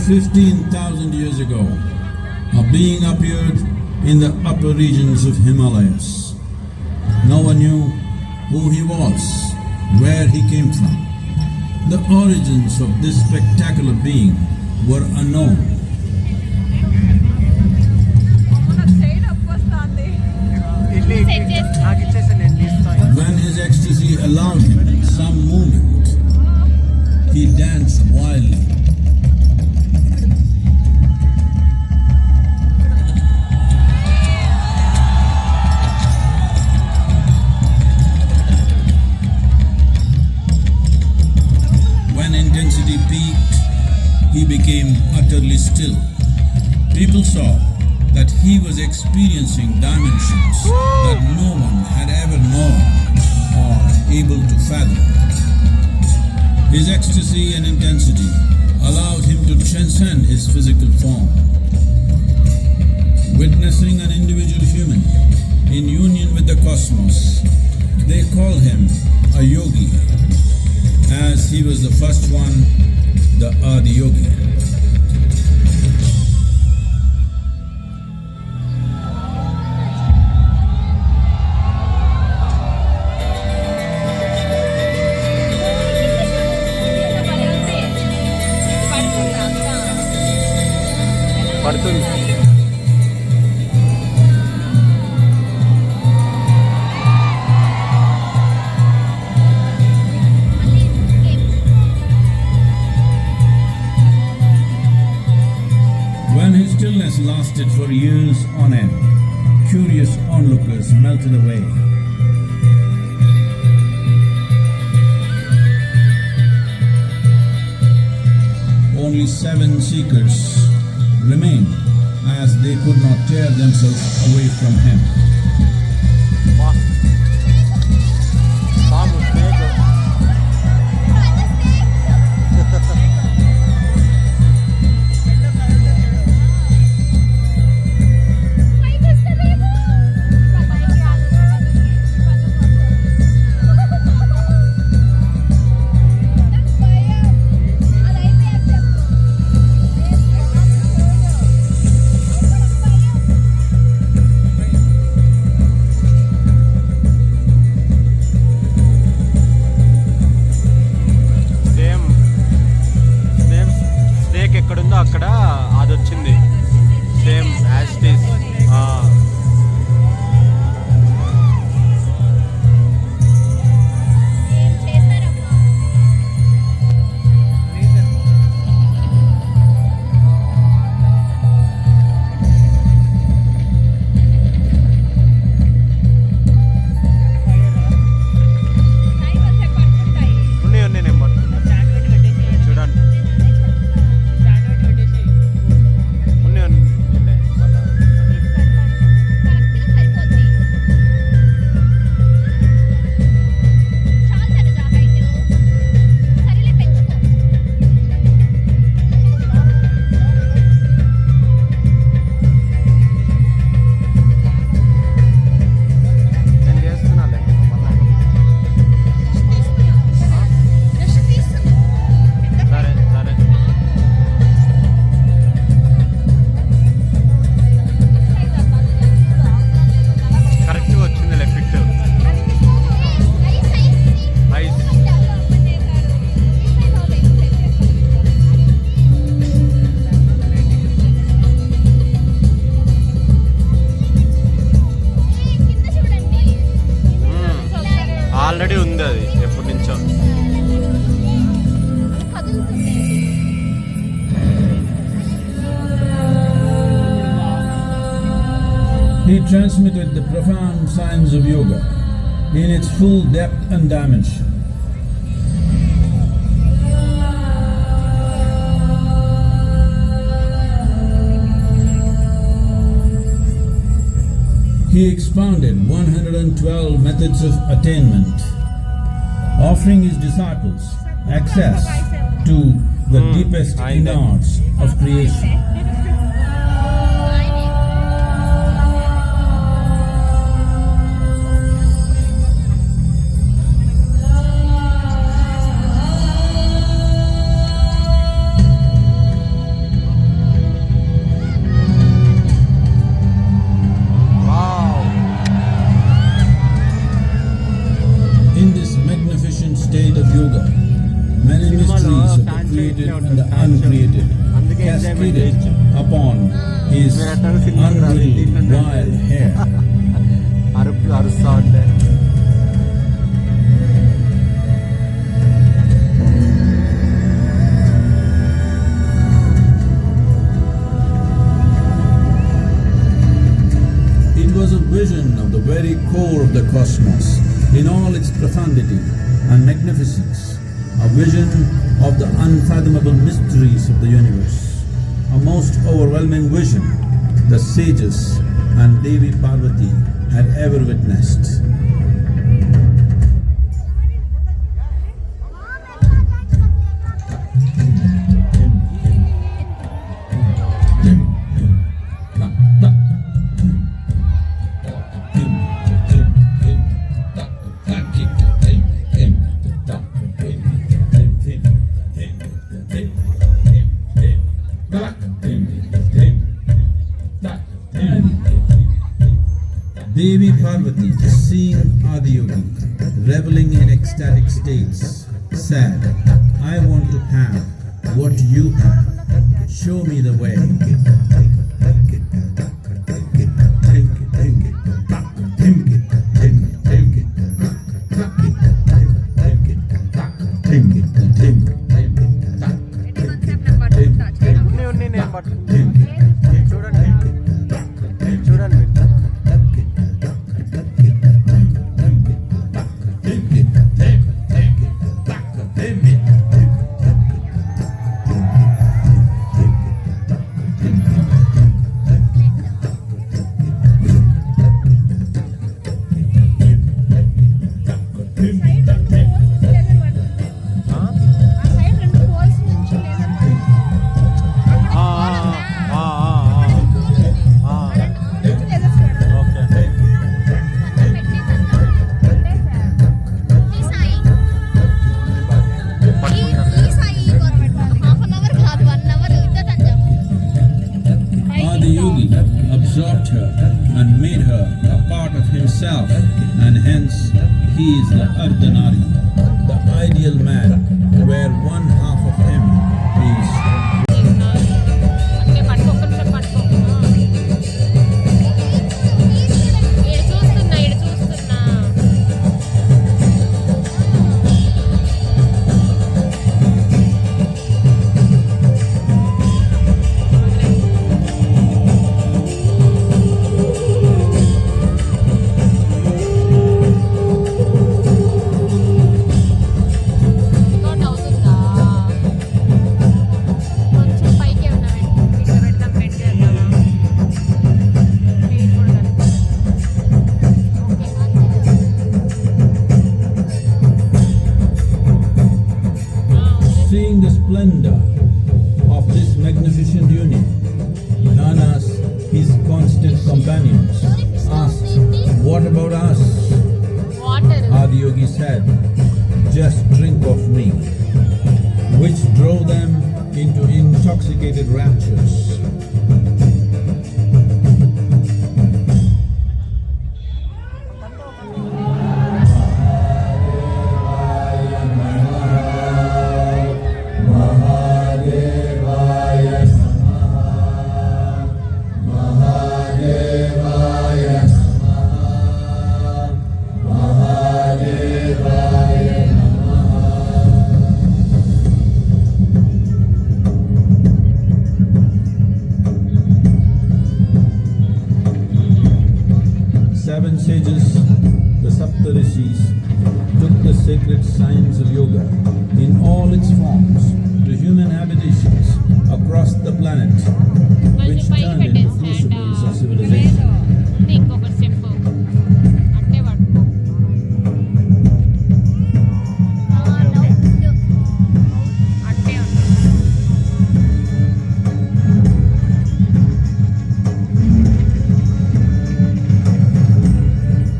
15,000 years ago, a being appeared in the upper regions of Himalayas. No one knew who he was, where he came from. The origins of this spectacular being were unknown. When his ecstasy allowed him some movement, he danced wildly. When intensity peaked, he became utterly still. People saw that he was experiencing dimensions that no one had ever known or able to fathom. His ecstasy and intensity allowed him to transcend his physical form. Witnessing an individual human in union with the cosmos, they called him a yogi, as he was the first one, the Adi Yogi. When his stillness lasted for years on end, curious onlookers melted away. Only 7 seekers remained, as they could not tear themselves away from him. అక్కడ అది వచ్చింది same as it is. Already ఉంది అది ఎప్పటి నుంచో. He transmitted the profound science of yoga in its full depth and dimension. He expounded 112 methods of attainment, offering his disciples access to the deepest innards of creation. vision of the very core of the cosmos in all its profundity and magnificence, a vision of the unfathomable mysteries of the universe, a most overwhelming vision the sages and Devi Parvati had ever witnessed. Devi Parvati, seeing Adiyogi reveling in ecstatic states, said, I want to have what you have. Show me the way. ఉన్ని నేను పట్టుకుంటాను. చూడండి చూడండి. Adiyogi absorbed her and made her a part of himself, and hence he is the Ardhanari, the ideal man, where one half of him is అంటే పట్టుకో ఒక్క నిమిషం పట్టుకో ఈడ చూస్తున్నా రికార్డ్ అవుతుందా కొంచెం పైకి ఏమన్నా ఇట్లా పెడదాం పెట్టేద్దామా వెయిట్ కూడా okay seeing the splendor of this magnificent union. Nanas, his constant companions, asked, what about us? Water Adiyogi said, just drink of me, which drove them into intoxicated raptures. Seven sages, the Saptarishis, took the sacred science of yoga in all its forms to human habitations across the planet, కొంచెం which పైకి turned into పెట్టేసి crucibles of civilization. ఉంది ఇంకొక step అట్టే పట్టుకో అట్టే ఉంది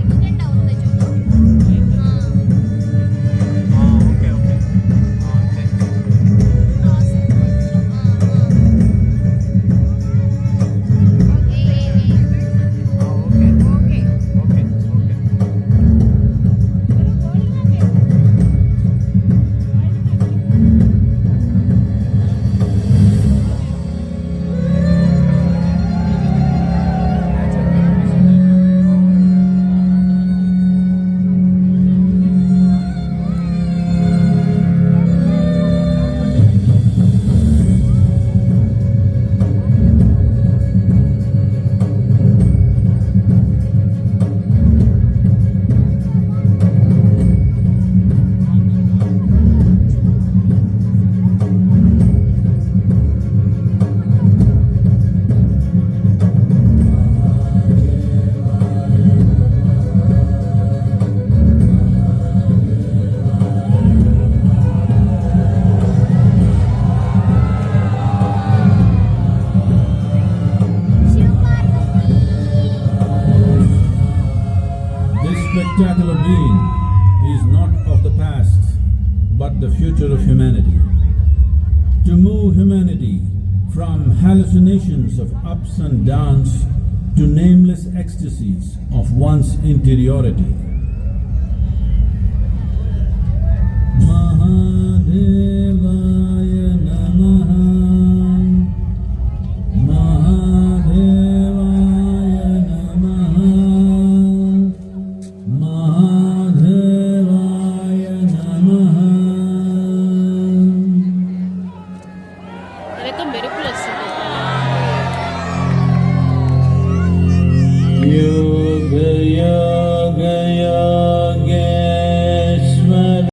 ఎందుకంటే అవుతుంది చూడు okay okay okay spectacular being is not of the past, but the future of humanity. To move humanity from hallucinations of ups and downs to nameless ecstasies of one's interiority.